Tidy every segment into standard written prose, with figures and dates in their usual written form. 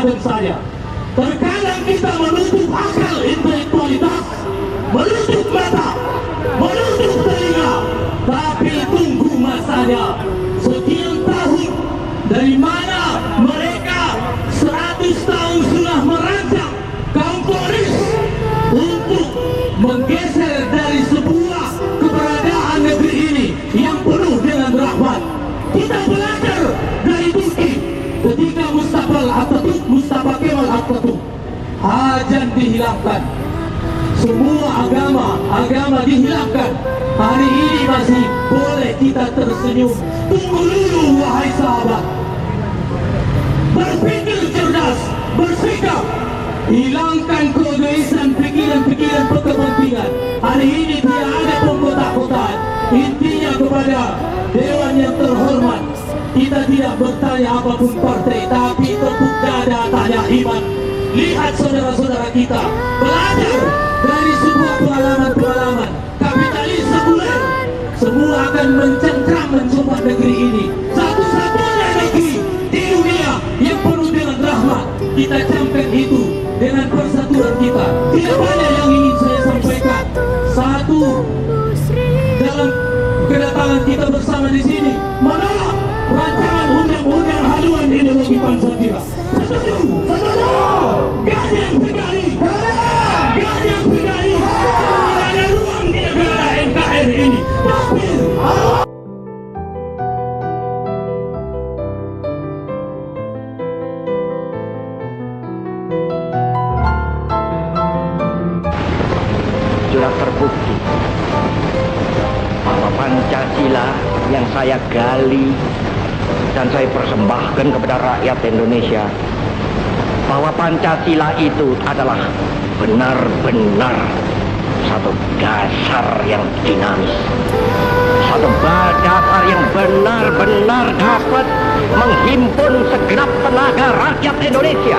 adem saja. Terkadang kita menutup akal intelektualitas, menutup mata, menutup telinga, tapi tunggu masanya. Sekian tahun dari mana mereka 100 tahun sudah merancang kaum Komunis untuk menggeser dari sebuah keberadaan negeri ini yang penuh dengan rahmat. Kita belajar dari Turki ketika Mustafa Kemal Atatürk Hajan dihilangkan, semua agama dihilangkan. Hari ini masih boleh kita tersenyum. Tunggu dulu wahai sahabat, berpikir cerdas, bersikap, hilangkan keegoisan, pikiran-pikiran berkepentingan. Hari ini tidak ada pengkotak-kotakan. Intinya kepada Dewan yang terhormat, kita tidak bertanya apapun partai, tapi tepuk dada tanya iman. Lihat saudara-saudara kita belajar dari sebuah pengalaman kapitalis sekuler. Semua akan mencengkram mencoba negeri ini. Satu-satunya negeri di dunia yang penuh dengan rahmat. Kita camkan itu dengan persatuan kita. Tidak banyak yang ingin saya sampaikan. Satu, dalam kedatangan kita bersama di sini menolak rancangan undang-undang haluan ideologi Pancasila. Setuju? Gak yang sekali, gak yang sekali. Tidak ada ruang di negara NKRI ini. Sudah terbukti bahwa Pancasila yang saya gali dan saya persembahkan kepada rakyat Indonesia, bahwa Pancasila itu adalah benar-benar satu dasar yang dinamis, satu dasar yang benar-benar dapat menghimpun segenap tenaga rakyat Indonesia,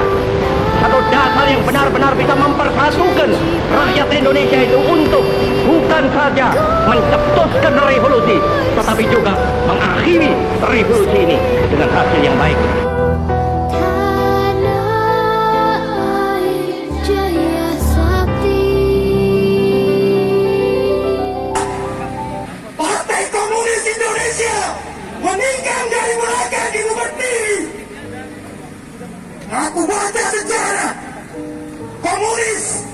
satu dasar yang benar-benar bisa mempersatukan rakyat Indonesia itu untuk bukan saja mencetuskan revolusi, tetapi juga mengakhiri revolusi ini dengan hasil yang baik. Partai Komunis Indonesia meninggal dari mereka di berdiri. Aku baca sejarah komunis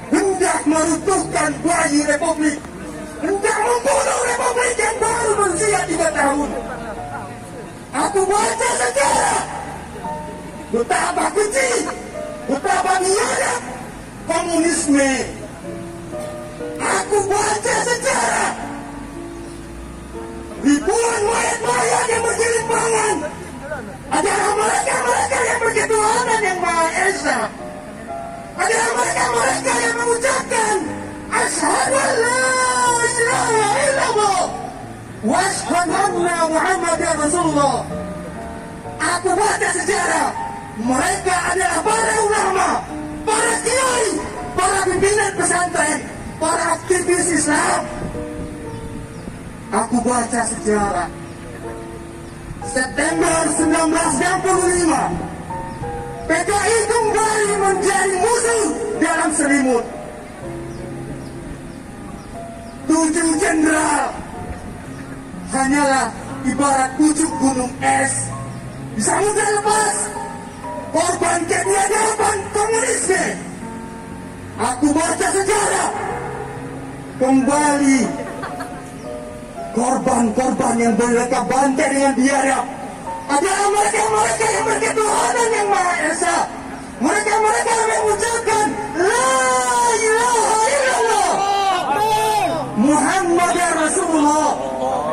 hendak meruntuhkan bayi republik, hendak membunuh republik yang baru berusia 3 tahun. Aku baca sejarah betapa keji, betapa biadab komunisme. Aku baca sejarah ribuan mayat-mayat yang bergelimpangan adalah mereka-mereka yang berketuhanan yang Maha Esa, adalah mereka-mereka yang mengucapkan asyhadu an la ilaha illallah wa asyhadu anna Muhammadar Rasulullah. Aku baca sejarah, mereka adalah para ulama, para kiai, para pimpinan pesantren, para aktivis Islam. Aku baca sejarah September 1965, PKI kembali menjadi musuh dalam selimut. 7 jenderal hanyalah ibarat pucuk gunung es di samudra lepas, korban ketiadaban komunisme. Aku baca sejarah, kembali korban-korban yang berlekap bantai dengan biadab adalah mereka-mereka yang berketuhanan yang Maha Esa, mereka-mereka yang mengucapkan la ilaha illallah Muhammadar Rasulullah.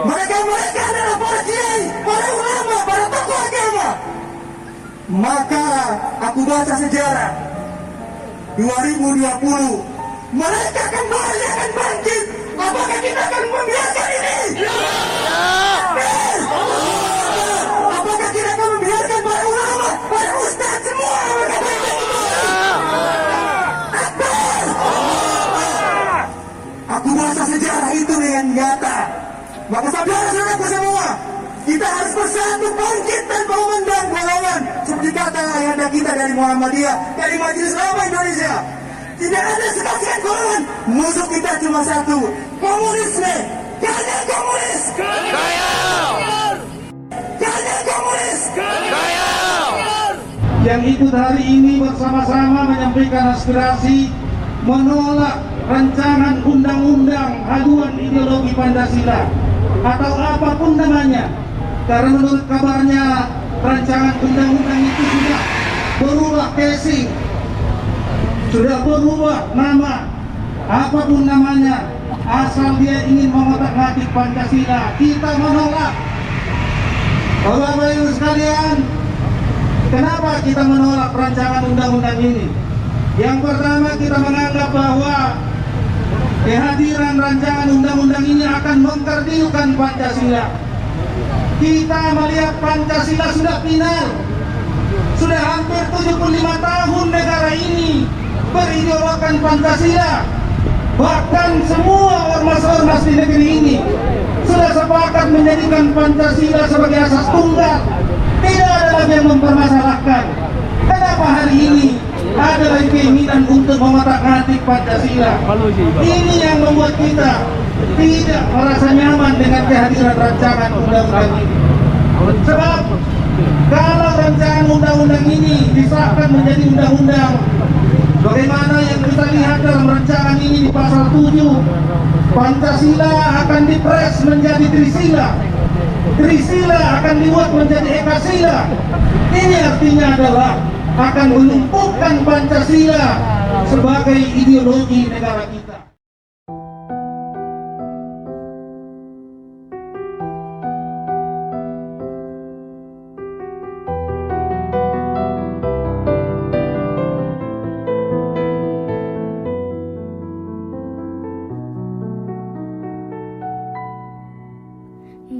Mereka-mereka adalah para kiai, para ulama, para tokoh agama. Maka aku baca sejarah 2020, mereka kembali akan bangkit. Apakah kita akan membiarkan ini? Apakah kita akan membiarkan para ulama, para ustaz semua Aku baca sejarah itu dengan nyata. Maka saudara-saudaraku semua, kita harus bersatu bangkit tanpa memandang golongan, kepada kita dari Muhammadiyah, dari Majelis Ulama Indonesia. Tidak ada sekasihan golongan. Musuh kita cuma satu, komunisme. Kalian komunis. Kalian komunis. Yang ikut hari ini bersama-sama menyampaikan aspirasi menolak rancangan undang-undang haluan ideologi Pancasila atau apapun namanya, karena menurut kabarnya rancangan undang-undang itu sudah berubah casing, sudah berubah nama, apapun namanya, asal dia ingin mengotak-atik Pancasila, kita menolak. Bapak Ibu sekalian, kenapa kita menolak rancangan undang-undang ini? Yang pertama, kita menganggap bahwa kehadiran rancangan undang-undang ini akan mengkerdilkan Pancasila. Kita melihat Pancasila sudah final. Sudah hampir 75 tahun negara ini berideologikan Pancasila. Bahkan semua ormas-ormas di negeri ini sudah sepakat menjadikan Pancasila sebagai asas tunggal. Tidak ada lagi yang mempermasalahkan. Kenapa hari ini ada lagi keinginan untuk mengotak-atik Pancasila? Ini yang membuat kita tidak merasa nyaman dengan kehadiran rancangan undang-undang ini. Sebab kalau rancangan undang-undang ini disahkan menjadi undang-undang, bagaimana yang kita lihat dalam rancangan ini di pasal 7, Pancasila akan dipres menjadi Trisila. Trisila akan dibuat menjadi Ekasila. Ini artinya adalah akan melumpuhkan Pancasila sebagai ideologi negara kita.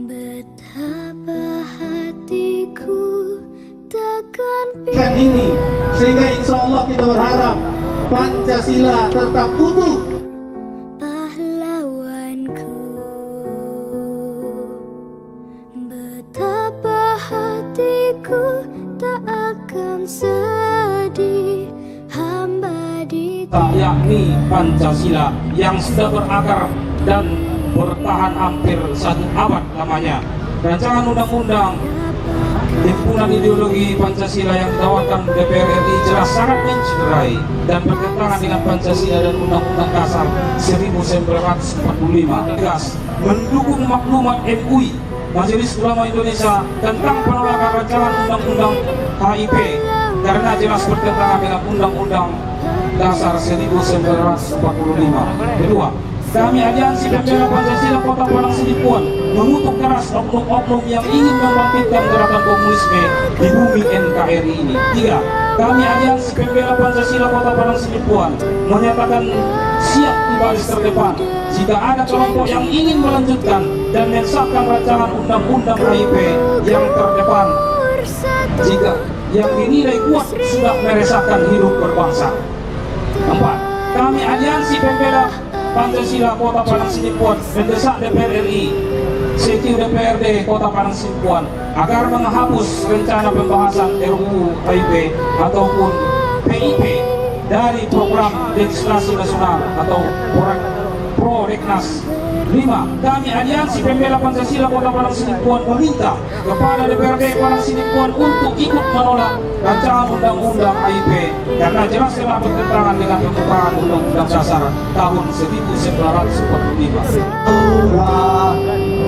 Betapa hatiku takkan Ini sehingga insya Allah kita berharap Pancasila tetap utuh. pahlawanku. Betapa hatiku tak akan sedih hamba di yakni Pancasila yang sudah berakar dan bertahan hampir 1 abad lamanya. Rancangan undang-undang himpunan ideologi Pancasila yang ditawarkan DPR RI jelas sangat mencederai dan bertentangan dengan Pancasila dan Undang-Undang Dasar 1945. Tegas mendukung maklumat MUI Majelis Ulama Indonesia tentang penolakan rancangan undang-undang HIP karena jelas bertentangan dengan Undang-Undang Dasar 1945. Kedua, kami Aliansi Pembela Pancasila Kota Padang Sidimpuan mengutuk keras oknum-oknum yang ingin membangkitkan gerakan komunisme di bumi NKRI ini. Tiga, kami Aliansi Pembela Pancasila Kota Padang Sidimpuan menyatakan siap di baris terdepan jika ada kelompok yang ingin melanjutkan dan mensahkan rancangan undang-undang HIP yang terdepan jika yang dinilai kuat sudah meresahkan hidup berbangsa. Empat, kami Aliansi Pembela Pancasila Kota Padang Sidimpuan mendesak DPR RI, CQ DPRD Kota Padang Sidimpuan agar menghapus rencana pembahasan RUU HIP ataupun PIP dari program legislasi nasional atau Prolegnas. 5. Kami Aliansi Pembela Pancasila Kota Padang Sidimpuan meminta kepada DPRD Padang Sidimpuan untuk ikut menolak rancangan undang-undang HIP karena jelas telah bertentangan dengan pembukaan Undang-Undang Dasar tahun 1945.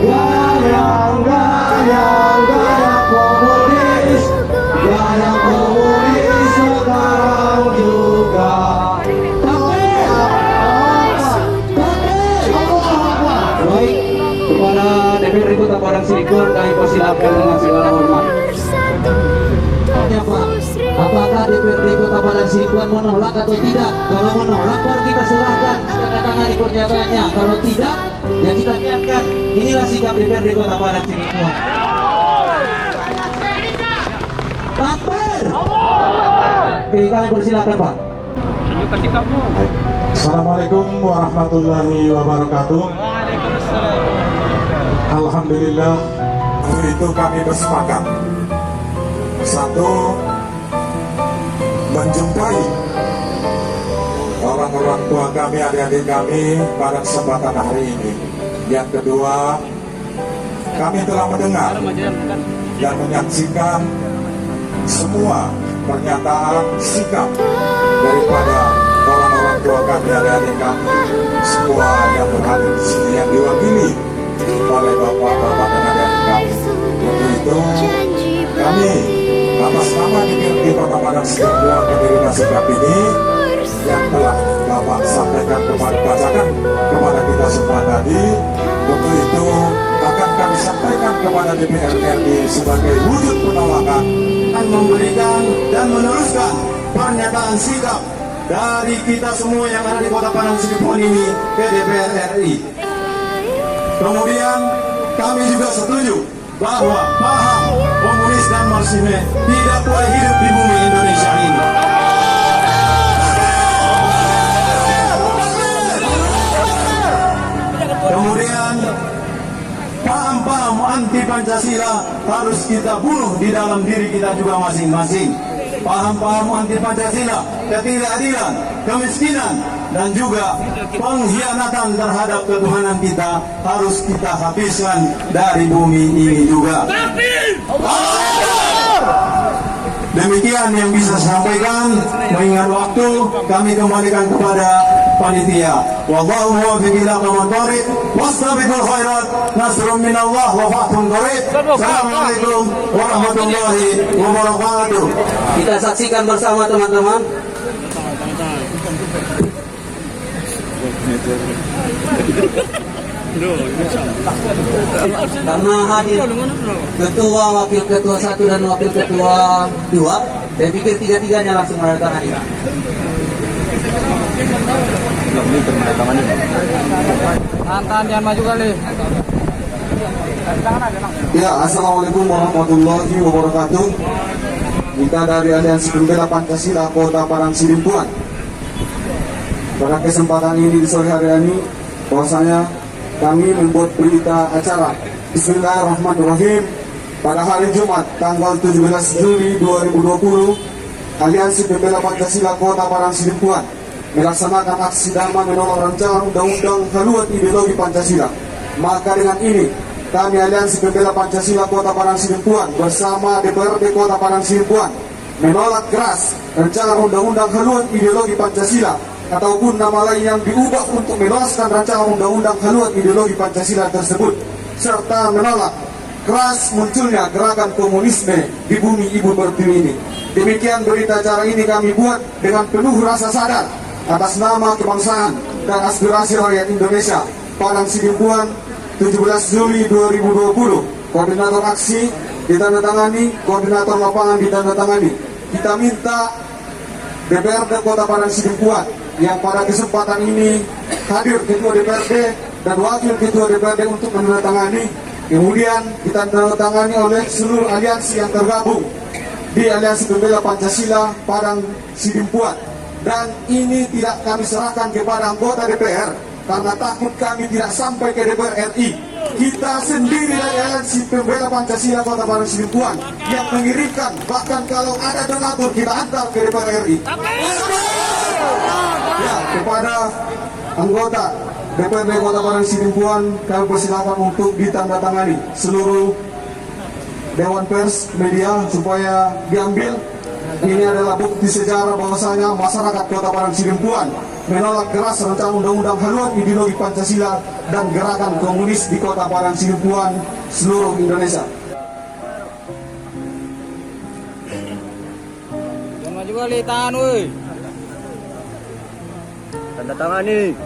Gaya komunis, gaya komunis sekarang juga. Baik, kepada DPRD Kota Padang Sidimpuan kami persilakan dengan segala hormat. Ya Pak, apakah DPRD Kota Padang Sidimpuan menolak atau tidak? Kalau menolak baru kita serahkan tanda tangan di pernyataannya. Kalau tidak, ya kita biarkan. Inilah sikap DPRD Kota Padang Sidimpuan. Takbir! Oke, kami persilakan Pak. Assalamualaikum warahmatullahi wabarakatuh. Alhamdulillah, untuk itu kami bersepakat. Satu, menjumpai orang-orang tua kami, adik-adik kami pada kesempatan hari ini. Yang kedua, kami telah mendengar dan menyaksikan semua pernyataan sikap daripada orang-orang tua kami, adik-adik kami, semua yang berhadir di sini, yang diwakili oleh bapak-bapak dan adik-adik kami. Untuk itu, kami atas nama DPRD Kota Padang Sidempuan menerima sikap ini yang telah Bapak sampaikan bacakan kepada kita semua tadi. Untuk itu akan kami sampaikan kepada DPR RI sebagai wujud penolakan dan memberikan dan meneruskan pernyataan sikap dari kita semua yang ada di Kota Padang Sidempuan ini ke DPR RI. Kemudian kami juga setuju bahwa paham komunis dan Marxisme tidak boleh hidup di bumi Indonesia ini. Kemudian paham-paham anti Pancasila harus kita bunuh di dalam diri kita juga masing-masing. Paham-paham anti Pancasila, ketidakadilan, kemiskinan, dan juga pengkhianatan terhadap ketuhanan kita harus kita habiskan dari bumi ini juga. Demikian yang bisa saya sampaikan. Mengingat waktu, kami kembalikan kepada panitia. Wallahu muwaffiq ila aqwamit thoriq. Wastabiqul khairat. Nasrun minallah wa fathun qarib. Assalamualaikum warahmatullahi wabarakatuh. Kita saksikan bersama teman-teman. Karena hadir ketua, wakil ketua 1 dan wakil ketua 2, saya pikir tiga-tiganya langsung menandatangani. Tantan jangan maju kali. Ya, assalamualaikum warahmatullahi wabarakatuh. Kita dari Aliansi Pembela Pancasila Kota Padang Sidempuan. Pada kesempatan ini di sore hari ini, bahwasanya kami membuat berita acara Bismillahirrahmanirrahim pada hari Jumat tanggal 17 Juli 2020. Aliansi Pembela Pancasila Kota Padang Sidempuan melaksanakan aksi damai menolak rancangan undang-undang haluan ideologi Pancasila. Maka dengan ini kami Aliansi Pembela Pancasila Kota Padang Sidempuan bersama DPRD Kota Padang Sidempuan menolak keras rancangan undang-undang haluan ideologi Pancasila ataupun nama lain yang diubah untuk meloloskan rancangan undang-undang haluan ideologi Pancasila tersebut, serta menolak keras munculnya gerakan komunisme di bumi ibu pertiwi ini. Demikian berita acara ini kami buat dengan penuh rasa sadar atas nama kebangsaan dan aspirasi rakyat Indonesia. Padang Sidempuan 17 Juli 2020. Koordinator aksi ditandatangani, koordinator lapangan ditandatangani. Kita minta DPRD Kota Padang Sidempuan yang pada kesempatan ini hadir Ketua DPRD dan Wakil Ketua DPRD untuk menandatangani. Kemudian ditandatangani oleh seluruh aliansi yang tergabung di Aliansi Pembela Pancasila Padang Sidempuan. Dan ini tidak kami serahkan kepada anggota DPR karena takut kami tidak sampai ke DPR RI. Kita sendiri dari Aliansi Pembela Pancasila Kota Padang Sidempuan yang mengirimkan, bahkan kalau ada donatur kita antar ke DPR RI. Ya, kepada anggota DPRD Kota Padang Sidempuan kami persilakan untuk ditandatangani seluruh Dewan Pers Media supaya diambil. Ini adalah bukti sejarah bahwasanya masyarakat Kota Padang Sidempuan menolak keras rancangan undang-undang haluan ideologi Pancasila dan gerakan komunis di Kota Padang Sidempuan seluruh Indonesia. Jangan juga lihat woi. Tanda tangani.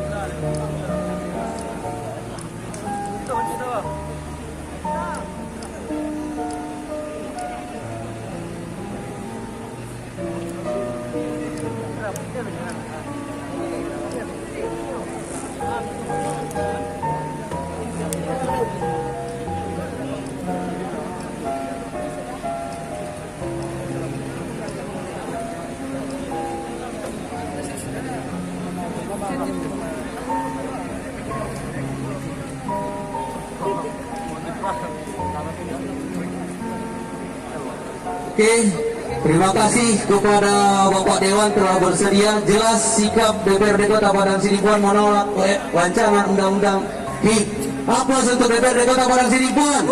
Oke, Terima kasih kepada Bapak Dewan telah bersedia. Jelas sikap DPRD Kota Padang Sidimpuan menolak rancangan undang-undang HIP. Aplaus untuk DPRD Kota Padang Sidimpuan.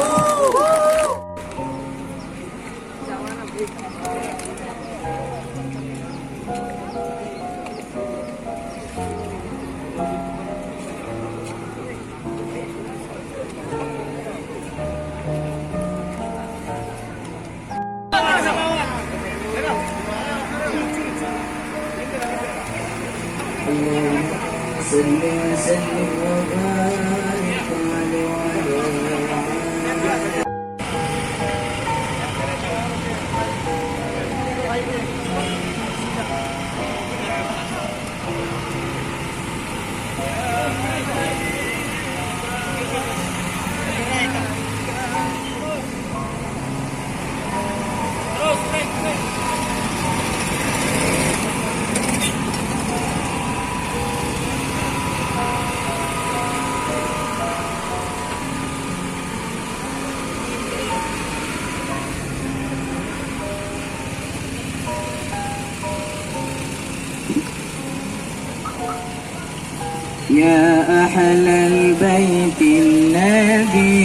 يا أهل البيت النبي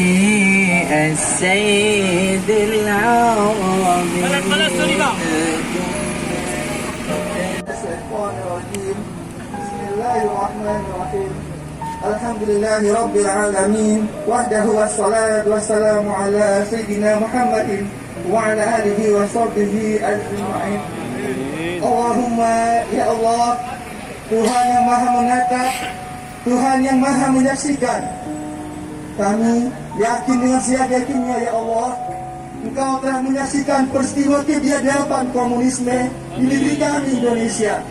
السيد العربي Bismillahirrahmanirrahim. Alhamdulillahi Rabbil Alamin. Wahdahu wassalatu wassalamu ala Sayyidina Muhammadin wa ala alihi wa sahbihi ajma'in. Allahumma ya Allah, Tuhan yang maha menatap, Tuhan yang maha menyaksikan. Kami yakin dengan seyakinnya ya Allah, Engkau telah menyaksikan peristiwa kebiadaban komunisme di negeri kami Indonesia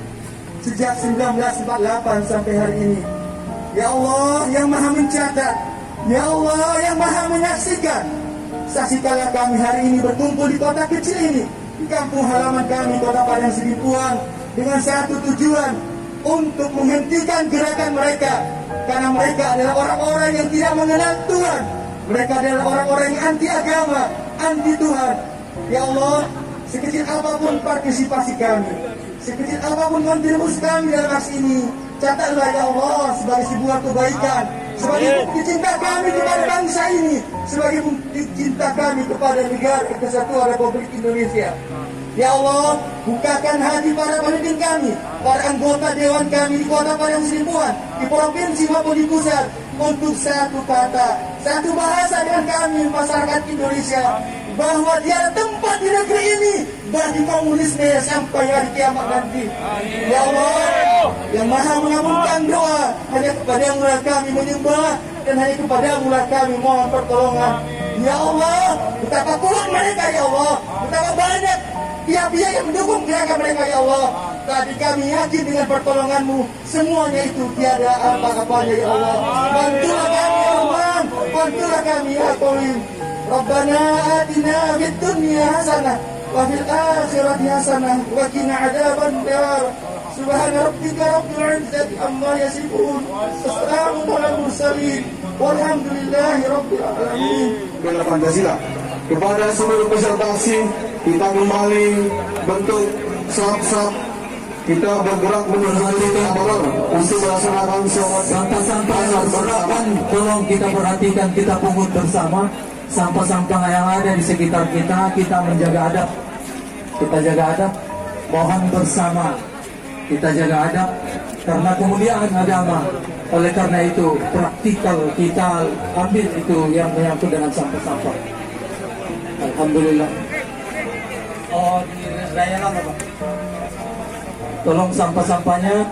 sejak 1948 sampai hari ini. Ya Allah yang maha mencatat, ya Allah yang maha menyaksikan. Saksikanlah kami hari ini berkumpul di kota kecil ini, di kampung halaman kami Kota Padang Sidimpuan, dengan satu tujuan, untuk menghentikan gerakan mereka, karena mereka adalah orang-orang yang tidak mengenal Tuhan. Mereka adalah orang-orang yang anti agama, anti Tuhan. Ya Allah, sekecil apapun partisipasi kami, sekecil apapun kontribusi kami dalam aksi ini, catatlah ya Allah sebagai sebuah kebaikan, sebagai bukti cinta kami kepada bangsa ini, sebagai bukti cinta kami kepada negara Kesatuan Republik Indonesia. Ya Allah, bukakan hati para pemimpin kami, para anggota dewan kami di Kota Padang Sidimpuan, di provinsi maupun di pusat, untuk satu kata, satu bahasa dengan kami masyarakat Indonesia, bahwa dia tempat di negeri ini bagi komunisme sampai hari kiamat nanti. Ya Allah, yang maha mengabulkan doa, hanya kepadamu lah kami menyembah, dan hanya kepadamu lah kami mohon pertolongan. Ya Allah, betapa kuat mereka ya Allah, betapa banyak pihak-pihak yang mendukung gerakan mereka ya Allah. Tapi kami yakin dengan pertolongan-Mu semuanya itu tiada apa-apanya ya Allah. Bantulah kami ya Rahman, bantulah kami ya Qalim. Rabbana atina fid dunya hasanah wa fil akhirati hasanah wa qina adzabannar. Subhana rabbika rabbil izzati amma yasifun. Wassalamu alal mursalin. Walhamdulillahi rabbil alamin. Bela Pancasila. Kepada seluruh peserta aksi, kita kembali bentuk sab-sab. Kita bergerak menuju ke Bogor untuk melaksanakan sholat. Sampah-sampah yang berserakan, tolong kita perhatikan, kita pungut bersama. Sampah-sampah yang ada di sekitar kita, kita menjaga adab. Kita jaga adab, mohon bersama. Kita jaga adab, karena kemuliaan agama. Oleh karena itu, praktikal kita ambil itu yang menyangkut dengan sampah-sampah. Alhamdulillah. Oh, di raya lama Pak. Tolong sampah-sampahnya